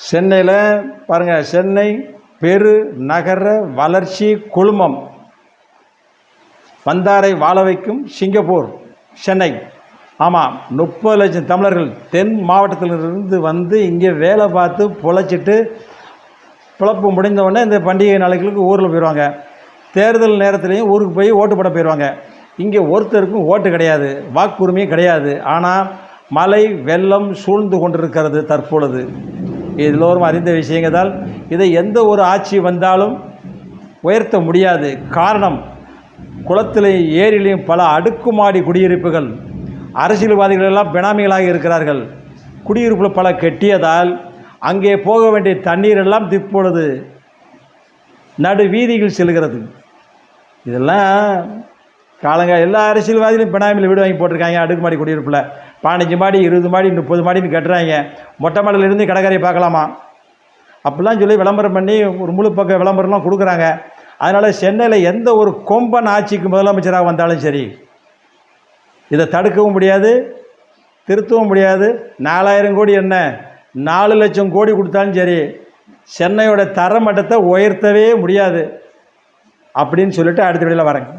சென்னையில் பாருங்கள், சென்னை பெரு நகர வளர்ச்சி குழுமம், வந்தாரை வாழ வைக்கும் சிங்கப்பூர் சென்னை. ஆமாம், 30 லட்சம் தமிழர்கள் தென் மாவட்டத்திலிருந்து வந்து இங்கே வேலை பார்த்து பொழைச்சிட்டு பிழப்பு முடிந்தவுடனே இந்த பண்டிகை நாளைகளுக்கு ஊரில் போயிடுவாங்க. தேர்தல் நேரத்துலேயும் ஊருக்கு போய் ஓட்டு போட போயிடுவாங்க. இங்கே ஒருத்தருக்கும் ஓட்டு கிடையாது, வாக்குரிமையும் கிடையாது. ஆனால் மழை வெள்ளம் சூழ்ந்து கொண்டிருக்கிறது தற்பொழுது. எல்லோரும் அறிந்த விஷயங்களால் இதை எந்த ஒரு ஆட்சி வந்தாலும் உயர்த்த முடியாது. காரணம், குளத்திலையும் ஏரியிலையும் பல அடுக்குமாடி குடியிருப்புகள், அரசியல்வாதிகள் எல்லாம் பினாமிகளாக இருக்கிறார்கள். குடியிருப்பில் பல கெட்டியதால் அங்கே போக வேண்டிய தண்ணீர் எல்லாம் இப்பொழுது நடு வீதிகள் செல்கிறது. இதெல்லாம் எல்லா அரசியல்வாதிகளும் பினாமியில் வீடு வாங்கி போட்டிருக்காங்க. அடுக்குமாடி குடியிருப்பில் 15 மாடி 20 மாடி 30 மாடின்னு கட்டுறாங்க. மொட்டை மாடியிலிருந்து கடற்கரையை பார்க்கலாமா அப்படிலாம் சொல்லி விளம்பரம் பண்ணி ஒரு முழு பக்க விளம்பரம்லாம் கொடுக்குறாங்க. அதனால் சென்னையில் எந்த ஒரு கொம்பன் ஆட்சிக்கு முதலமைச்சராக வந்தாலும் சரி, இதை தடுக்கவும் முடியாது, திருத்தவும் முடியாது. 4000 கோடி என்ன 4 லட்சம் கோடி கொடுத்தாலும் சரி, சென்னையோட தரமட்டத்தை உயர்த்தவே முடியாது அப்படின்னு சொல்லிட்டு அடுத்த வீடியோவில் வரேங்க.